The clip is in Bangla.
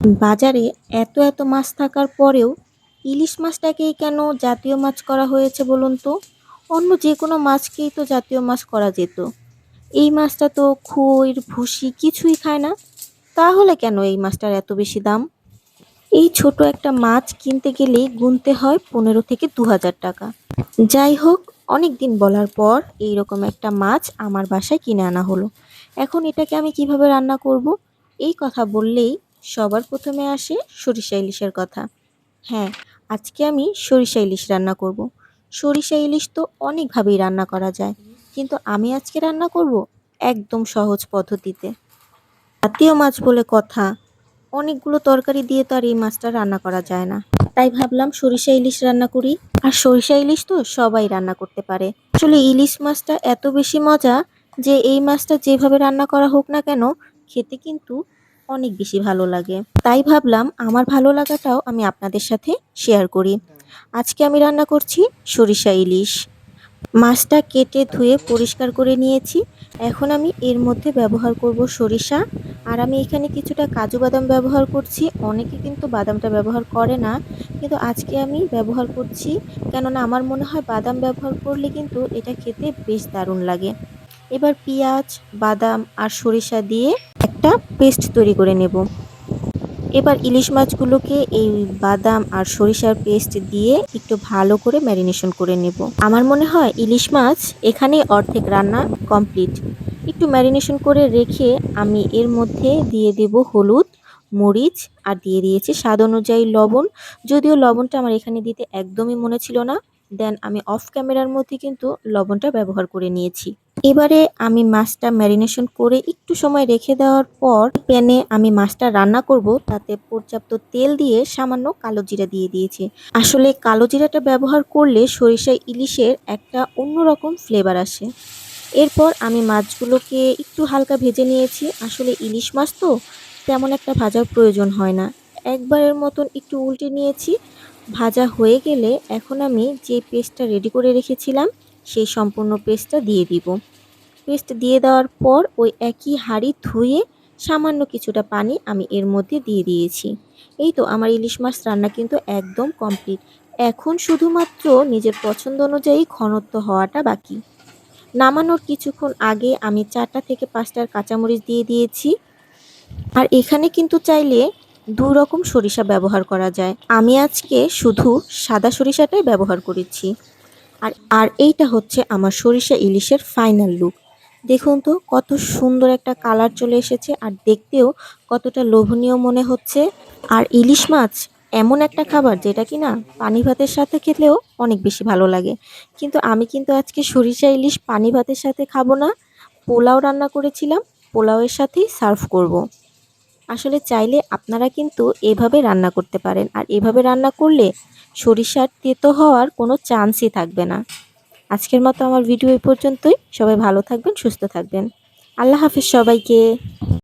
বাজারে এত এত মাছ থাকার পরেও ইলিশ মাছটাকেই কেন জাতীয় মাছ করা হয়েছে বলুন তো? অন্য যে কোনো মাছকেই তো জাতীয় মাছ করা যেত। এই মাছটা তো খইর ভুসি কিছুই খায় না, তাহলে কেন এই মাছটার এত বেশি দাম? এই ছোট একটা মাছ কিনতে গেলেই গুনতে হয় 15 থেকে 2000 টাকা। যাই হোক, অনেক দিন বলার পর এইরকম একটা মাছ আমার বাসায় কিনে আনা হলো। এখন এটাকে আমি কিভাবে রান্না করব? এই কথা বললেই সবার প্রথমে আসে সরিষা ইলিশের কথা। হ্যাঁ, আজকে আমি সরিষা ইলিশ রান্না করব। সরিষা ইলিশ তো অনেকভাবেই রান্না করা যায়, কিন্তু আমি আজকে রান্না করব একদম সহজ পদ্ধতিতে। জাতীয় মাছ বলে কথা, অনেকগুলো তরকারি দিয়ে তো আর এই মাছটা রান্না করা যায় না। তাই ভাবলাম সরিষা ইলিশ রান্না করি। আর সরিষা ইলিশ তো সবাই রান্না করতে পারে। আসলে ইলিশ মাছটা এত বেশি মজা যে এই মাছটা যেভাবে রান্না করা হোক না কেন, খেতে কিন্তু অনেক বেশি ভালো লাগে। তাই ভাবলাম আমার ভালো লাগাটাও আমি আপনাদের সাথে শেয়ার করি। আজকে আমি রান্না করছি সরিষা ইলিশ। মাছটা কেটে ধুয়ে পরিষ্কার করে নিয়েছি। এখন আমি এর মধ্যে ব্যবহার করব সরিষা। আর আমি এখানে কিছুটা কাজু বাদাম ব্যবহার করছি। অনেকে কিন্তু বাদামটা ব্যবহার করে না, কিন্তু আজকে আমি ব্যবহার করছি, কেননা আমার মনে হয় বাদাম ব্যবহার করলে কিন্তু এটা খেতে বেশ দারুণ লাগে। এবার পেঁয়াজ, বাদাম আর সরিষা দিয়ে একটা পেস্ট তৈরি করে নেব। এবার ইলিশ মাছগুলোকে এই বাদাম আর সরিষার পেস্ট দিয়ে একটু ভালো করে ম্যারিনেশন করে নেব। আমার মনে হয় ইলিশ মাছ এখানেই অর্ধেক রান্না কমপ্লিট। একটু ম্যারিনেশন করে রেখে আমি এর মধ্যে দিয়ে দেব হলুদ, মরিচ আর দিয়ে দিয়েছি স্বাদ অনুযায়ী লবণ। যদিও লবণটা আমার এখানে দিতে একদমই মনে ছিল না, দেন আমি অফ ক্যামেরার মধ্যে কিন্তু লবণটা ব্যবহার করে নিয়েছি। এবারে আমি মাছটা ম্যারিনেশন করে একটু সময় রেখে দেওয়ার পর প্যানে আমি মাছটা রান্না করব, তাতে পর্যাপ্ত তেল দিয়ে সামান্য কালো জিরা দিয়ে দিয়েছি। আসলে কালো জিরাটা ব্যবহার করলে সরিষা ইলিশের একটা অন্যরকম ফ্লেভার আসে। এরপর আমি মাছগুলোকে একটু হালকা ভেজে নিয়েছি। আসলে ইলিশ মাছ তো তেমন একটা ভাজার প্রয়োজন হয় না, একবারের মতন একটু উল্টে নিয়েছি। ভাজা হয়ে গেলে এখন আমি যে পেস্টটা রেডি করে রেখেছিলাম সেই সম্পূর্ণ পেস্টটা দিয়ে দিব। পেস্ট দিয়ে দেওয়ার পর ওই একই হাঁড়ি ধুয়ে সামান্য কিছুটা পানি আমি এর মধ্যে দিয়ে দিয়েছি। এই তো আমার ইলিশ মাছ রান্না কিন্তু একদম কমপ্লিট। এখন শুধুমাত্র নিজের পছন্দ অনুযায়ী ঘনত্ব হওয়াটা বাকি। নামানোর কিছুক্ষণ আগে আমি 4টা থেকে 5টার কাঁচামরিচ দিয়ে দিয়েছি। আর এখানে কিন্তু চাইলে 2 রকম সরিষা ব্যবহার করা যায়। আমি আজকে শুধু সাদা সরিষাটাই ব্যবহার করেছি। আর আর এইটা হচ্ছে আমার সরিষা ইলিশের ফাইনাল লুক। দেখুন তো কত সুন্দর একটা কালার চলে এসেছে, আর দেখতেও কতটা লোভনীয় মনে হচ্ছে। আর ইলিশ মাছ এমন একটা খাবার যেটা কিনা পানি ভাতের সাথে খেলেও অনেক বেশি ভালো লাগে। কিন্তু আমি কিন্তু আজকে সরিষা ইলিশ পানি ভাতের সাথে খাবো না, পোলাও রান্না করেছিলাম, পোলাওয়ের সাথেই সার্ভ করব। আসলে চাইলে আপনারা কিন্তু এভাবে রান্না করতে পারেন, আর এভাবে রান্না করলে সরিষার তেতো হওয়ার কোনো চান্সই থাকবে না। আজকের মতো আমার ভিডিও এই পর্যন্তই। সবাই ভালো থাকবেন, সুস্থ থাকবেন। আল্লাহ হাফেজ সবাইকে।